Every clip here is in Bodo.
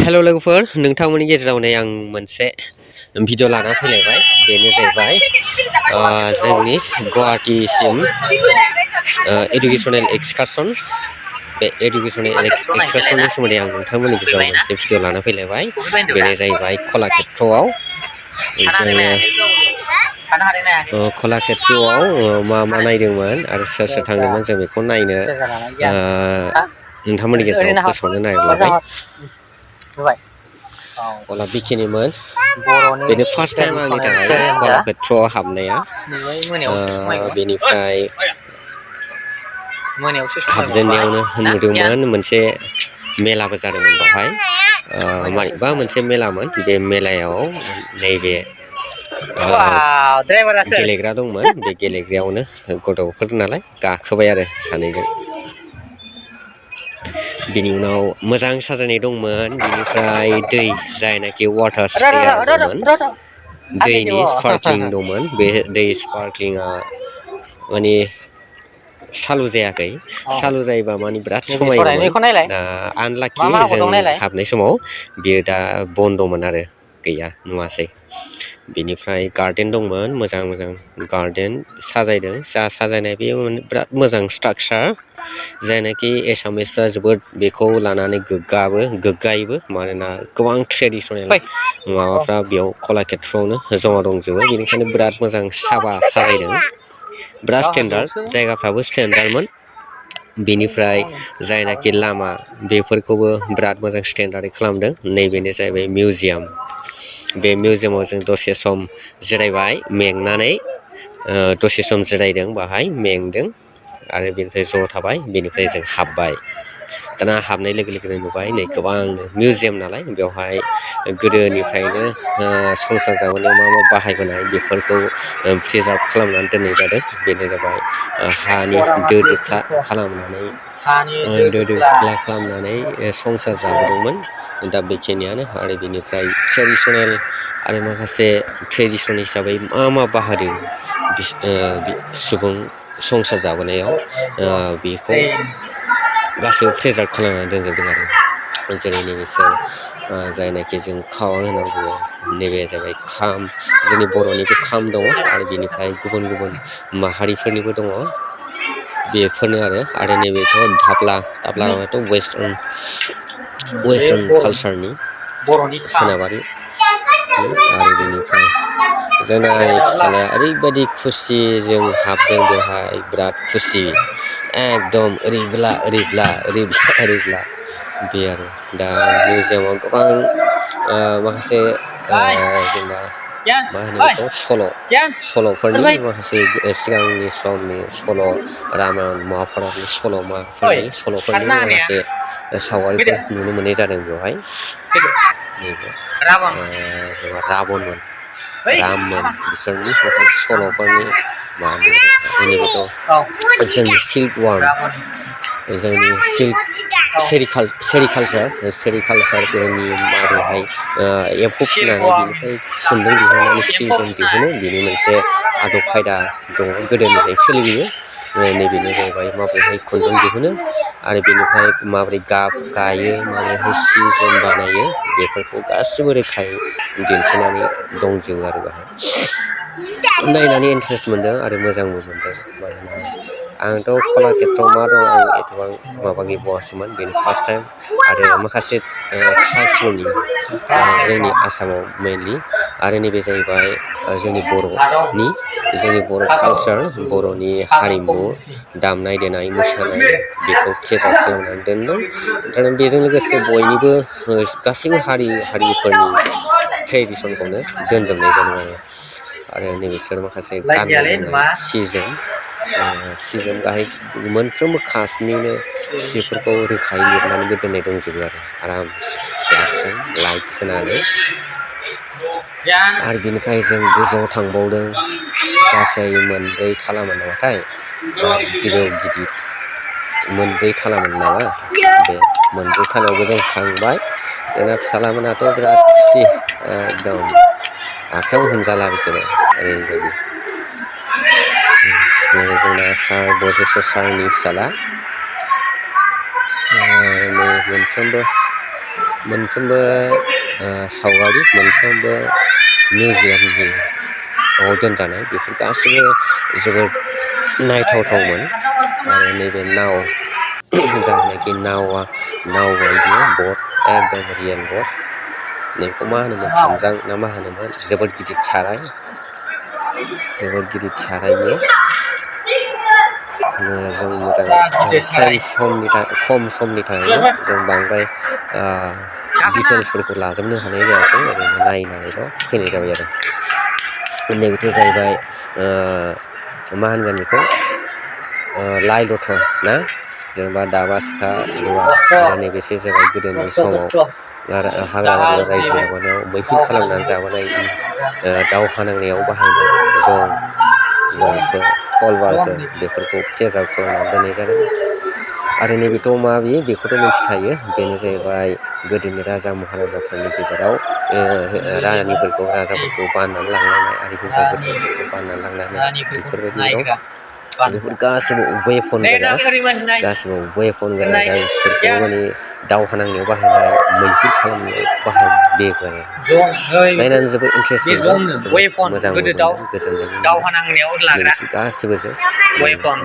हेलौ लोगोफोर नोंथांमोननि गेजेरावनो आं मोनसे भिडिअ लाना फैलायबाय बेनो जाहैबाय जोंनि गुवाहाटीसिम इडुकेसनेल एक्सकारसन बे इडुकेसनेल एक्सकारसननि सोमोन्दै आं नोंथांमोननि गेजेराव मोनसे भिडिअ लाना फैलायबाय बेनो जाहैबाय कलाक्षेत्रआव जोङो कलाक्षेत्रआव मा नायदोंमोन आरो सोर सोर थांदोंमोन जों बेखौ नायनो नोंथांमोननि गेजेराव फोसावनो नागिरलाबाय अब्ला बेखिनिमोन बेनो फार्स्ट टाइम आंनि थाखाय कलाक्षेत्रआव हाबनाया बेनिफ्राय हाबजेननायावनो नुदोंमोन मोनसे मेलाबो जादोंमोन बेवहाय मानिबा मोनसे मेलामोन बे मेलायाव नैबे गेलेग्रा दंमोन बे गेलेग्रायावनो गथ'फोर नालाय गाखोबाय आरो सानैजों बिनि उनाव मोजां साजायनाय दंमोन बिनिफ्राय दै जायनाखि वाटार स्प्रेयार दंमोन दैनि स्पार्कलिं दंमोन बे दै स्पार्कलिंआ माने सालु जायाखै सालु जायोबा माने बिराद समायोमोन आनलाकि जों हाबनाय समाव बियो दा बन्द'मोन आरो गैया नुवासै बिनिफ्राय गार्देन दंमोन मोजां मोजां गार्देन साजायदों जा साजायनाय बे बिराद मोजां स्ट्राकचार जायनाखि एसामिसफ्रा जोबोद बेखौ लानानै गोग्गायोबो मानोना गोबां ट्रेडिसनेल माबाफ्रा बेयाव कलाक्षेत्रआवनो जमा दंजोबो बेनिखायनो बिराद मोजां साजायदों बिराद स्टेन्डार्ड जायगाफ्राबो स्टेन्डार्डमोन बेनिफ्राय जायनाखि लामा बेफोरखौबो बिराद मोजां स्टेन्डार्डै खालामदों नैबेनो जाहैबाय मिउजियाम बे मिउजियामाव जों दसे सम जिरायबाय मेंनानै दसे सम जिरायदों बाहाय मेंदों आरो बेनिफ्राय ज' थाबाय बेनिफ्राय जों हाबबाय दाना हाबनाय लोगो लोगोनो नुबाय नै गोबांनो मिउजियाम नालाय बेवहाय गोदोनिफ्रायनो संसार जाबोनायाव मा मा बाहायबोनाय बेफोरखौ प्रिजार्भ खालामनानै दोननाय जादों बेनो जाबाय हानि दो दोख्ला खालामनानै संसार जाबोदोंमोन दा बेखिनियानो आरो बेनिफ्राय ट्रेडिसनेल आरो माखासे ट्रेडिसन हिसाबै मा बाहायदों सुबुं संसार जाबोनायाव बेखौ गासैबो प्रिजार्भ खालामनानै दोनजोबदों आरो जेरै नैबेसोर जायनाखि जों खावां होनना बुङो नैबे जाबाय खाम जोंनि बर'निबो खाम दङ आरो बेनिफ्राय गुबुन गुबुन माहारिफोरनिबो दङ बेफोरनो आरो नैबेथ' थाब्लाथ' वेस्टार्न कालसारनि सोनाबारि आरो बेनिफ्राय जोंना फिसाज्लाया ओरैबायदि खुसिजों हाबदों बेवहाय बिराद खुसि एकदम ओरैब्ला बे आरो दा मिउजियामाव गोबां माखासे जेनेबा मा होनो बेखौ सल'फोरनि माखासे सिगांनि समनि सल' रामायण महाभारतनि सल'फोरनि माखासे सावगारिफोर नुनो मोननाय जादों बेवहाय नैबे जेनेबा राममोन बिसोरनि माखासे सल'फोरनि नैबेथ' जोंनि सेरिकालसारफोरनि माबोरैहाय एम्फौ फिसिनानै बिनिफ्राय खुन्दुं दिहुननानै सि जोम दिहुनो बिनि मोनसे आदब खायदा दङ गोदोनिफ्राय सोलिबोयो नैबेनो जाहैबाय माबोरैहाय खुन्दुं दिहुनो आरो बेनिफ्राय माबोरै गाब गायो माबोरैहाय सि जोम बानायो बेफोरखौ गासिबो रोखायै दिन्थिनानै दंजोबो आरो बेहाय नायनानै इन्टारेस्ट मोनदों आरो मोजांबो मोनदों मानोना आंथ' कलाक्षेत्रआव मा दं आं एथबां माबा गैबावासोमोन बेनो फार्स्ट टाइम आरो माखासे ट्राइब्सफोरनि जोंनि आसामाव मेनलि आरो नैबे जाहैबाय जोंनि बर' कालसार बर'नि हारिमु दामनाय देनाय मोसानाय बेखौ प्रिजार्भ खालामनानै दोनदों दा बेजों लोगोसे बयनिबो गासैबो हारिफोरनि ट्रेडिसनखौनो दोनजोबनाय जादों आरो नैबेसोर माखासे गाननाय जोमनाय सि जोम गाहाय मोनफ्रोमबो कास्टनिनो सिफोरखौ रोखायै लिरनानैबो दोननाय दंजोबो आरो आराम ग्लासजों लाइट होनानै आरो बिनिफ्राय जों गोजौआव थांबावदों गासै मोनब्रै थालामोन नामाथाय गोजौ गिदिर मोनब्रै थालामोन नामा बे मोनब्रै थालायावबो जों थांबाय जोंना फिसाज्लामोनाथ' बिराद खुसि एकदम आखायाव हमजाला बिसोरो ओरैबायदि जोंना बजेस्वर सारनि फिसाज्ला नै मोनफ्रोमबो मोनफ्रोमबो सावगारि मोनफ्रोमबो मिउजियामनि दोनजानाय बेफोर गासिबो जोबोद नायथावथावमोन आरो नैबे नाव जायनाखि नाव बायदि बट एकदम रियेल बट नैखौ मा होनोमोन थामजां ना मा होनोमोन जोबोद गिदिर साराय बियो जों मोजां खम समनि थाखायनो जों बांद्राय डिटेल्सफोरखौ लाजोबनो हानाय जायासै ओरैनो नायनानैल' फैनाय जाबाय आरो नैबेथ' जाहैबाय मा होनगोन बेखौ लाइ लथर ना जेनेबा दाबा सिखा रुवा आरो नैबेसो जाबाय गोदोनि समाव हाग्रा बारियाव रायजो जाबोनायाव मैहुर खालामनानै जाबोनायनि दावहा नांनायाव बाहायनाय जंफोर थलवारफोर बेफोरखौ प्रिजार्भ खालामनानै दोननाय जादों आरो नैबेथ' बेखौथ' मिथिखायो बेनो जाहैबाय गोदोनि राजा महाराजाफोरनि गेजेराव राजाफोरखौ बाननानै लांनाय आरो हिनजाव गोदानफोरखौ बाननानै लांनानै बेफोरबायदियाव बेफोर गासिबो वेपन गोजा जायफोरखौ माने दावहा नांनायाव बाहायनाय मैहुर खालामनायाव बाहायनाय बेफोर नायनानै जोबोद इन्टारेस्ट मोनदों जोबोद मोजांबो मोनदों गोजोननायबो मोनदों नैबेसोर गासिबो जों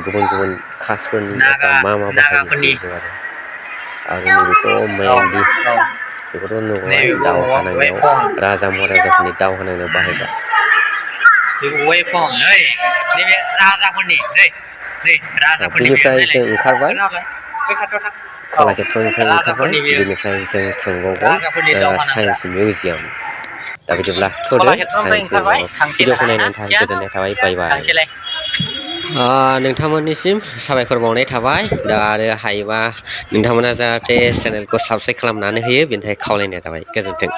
गुबुन कास्टफोरनि मा बाहायो बेजों आरो नैबेथ' मेइनलि बेखौथ' नुबाय दावहा नांनायाव राजा महाराजाफोरनि दावहा नांनायाव बाहायग्रा बेनिफ्राय जों ओंखारबाय कलाक्षेत्रनिफ्राय ओंखारबाय बेनिफ्राय जों थांबावबाय साइन्स मिउजियाम दा बिदिब्ला थ'दो साइन्स मिउजियामाव भिडिअखौ नायनायनि थाखाय गोजोननाय थाबाय बाय बाय नोंथांमोननिसिम साबायखर बावनाय थाबाय दा आरो हायोबा नोंथांमोना जाहाथे चेनेलखौ साबस्क्राइब खालामनानै होयो बेनि थाखाय खावलायनाय थाबाय गोजोन्थों।